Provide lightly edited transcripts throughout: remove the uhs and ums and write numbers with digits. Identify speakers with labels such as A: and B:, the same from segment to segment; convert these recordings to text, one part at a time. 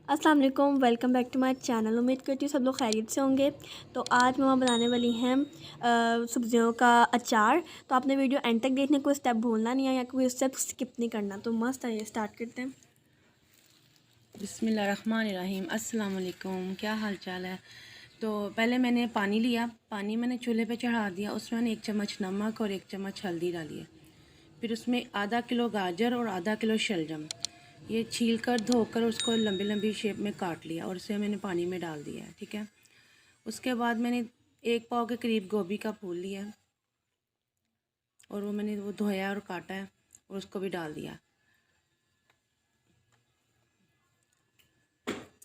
A: अस्सलाम वालेकुम, welcome back to my channel. उम्मीद करती हूँ सब लोग खैरियत से होंगे। तो आज मम्मा बनाने वाली हैं सब्जियों का अचार। तो आपने वीडियो एंड तक देखने, कोई स्टेप भूलना नहीं है या कोई स्टेप स्किप नहीं करना। तो मस्त है, ये स्टार्ट करते हैं।
B: बिस्मिल्लाहिर्रहमानिर्रहीम। अस्सलाम वालेकुम, क्या हाल चाल है। तो पहले मैंने पानी लिया, पानी मैंने चूल्हे पे चढ़ा दिया। उसमें मैंने 1 चम्मच नमक और 1 चम्मच हल्दी डाली है। फिर उसमें आधा किलो गाजर और आधा किलो शलजम ये छील कर धोकर उसको लंबी लंबी शेप में काट लिया और उसे मैंने पानी में डाल दिया है। ठीक है। उसके बाद मैंने 1 पाव के करीब गोभी का फूल लिया है और वो मैंने धोया और काटा है और उसको भी डाल दिया।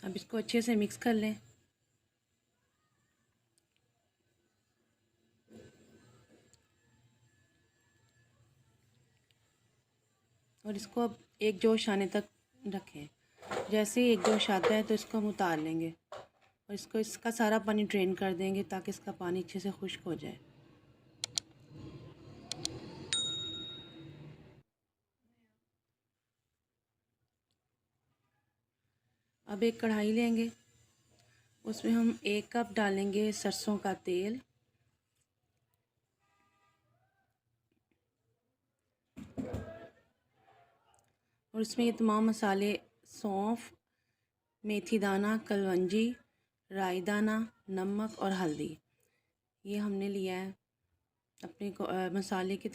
B: अब इसको अच्छे से मिक्स कर लें। और इसको अब एक जोश आने तक रखें। जैसे ही एक जोश आता है तो इसको हम उतार लेंगे और इसका सारा पानी ड्रेन कर देंगे ताकि इसका पानी अच्छे से खुश्क हो जाए। अब एक कढ़ाई लेंगे, उसमें हम 1 कप डालेंगे सरसों का तेल। और इसमें ये तमाम मसाले सौंफ, मेथी दाना, कलवंजी, राई दाना, नमक और हल्दी ये हमने लिया है। अपने मसाले के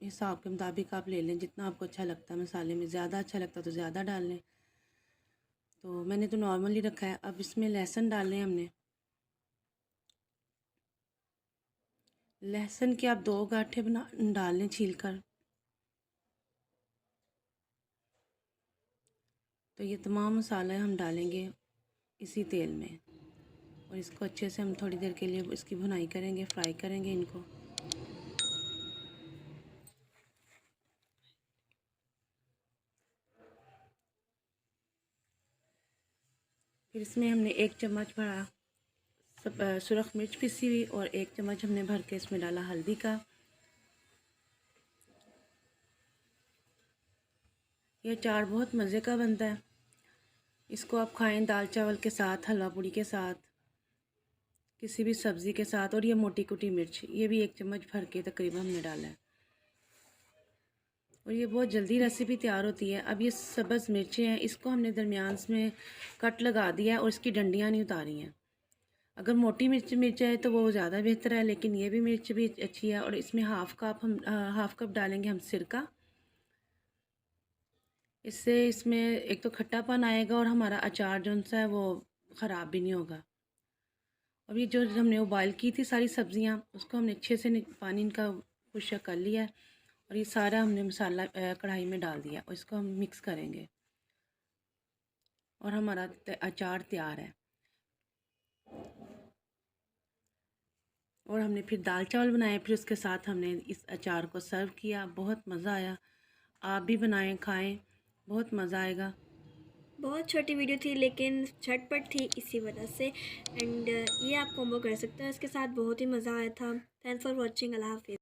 B: हिसाब के मुताबिक आप ले लें, जितना आपको अच्छा लगता है। मसाले में ज़्यादा अच्छा लगता है तो ज़्यादा डाल लें। तो मैंने तो नॉर्मली रखा है। अब इसमें लहसुन डालने हमने। लहसुन के आप 2 गांठे बना डाल लें छील कर। तो ये तमाम मसाले हम डालेंगे इसी तेल में और इसको अच्छे से हम थोड़ी देर के लिए इसकी भुनाई करेंगे, फ्राई करेंगे इनको। फिर इसमें हमने 1 चम्मच भरा सुरख मिर्च पिसी हुई और 1 चम्मच हमने भर के इसमें डाला हल्दी का। ये अचार बहुत मज़े का बनता है। इसको आप खाएं दाल चावल के साथ, हलवा पूड़ी के साथ, किसी भी सब्ज़ी के साथ। और ये मोटी कुटी मिर्च ये भी 1 चम्मच भर के तकरीबन हमने डाला है और ये बहुत जल्दी रेसिपी तैयार होती है। अब ये सब्ज़ मिर्चें हैं, इसको हमने दरमियान में कट लगा दिया है और इसकी डंडियाँ नहीं उतारी हैं। अगर मोटी मिर्च है तो वो ज़्यादा बेहतर है, लेकिन ये भी मिर्च भी अच्छी है। और इसमें हाफ़ कप डालेंगे हम सिरका। इससे इसमें एक तो खट्टापन आएगा और हमारा अचार जो सा है वो ख़राब भी नहीं होगा। अब ये जो हमने उबाइल की थी सारी सब्ज़ियाँ, उसको हमने अच्छे से पानी इनका खुश्क कर लिया है और ये सारा हमने मसाला कढ़ाई में डाल दिया और इसको हम मिक्स करेंगे और हमारा अचार तैयार है। और हमने फिर दाल चावल बनाए, फिर उसके साथ हमने इस अचार को सर्व किया। बहुत मज़ा आया। आप भी बनाएं, खाएं, बहुत मज़ा आएगा।
A: बहुत छोटी वीडियो थी लेकिन झटपट थी इसी वजह से। एंड ये आप कॉम्बो कर सकते हैं इसके साथ, बहुत ही मज़ा आया था। Thanks for watching. अल्लाह हाफिज़।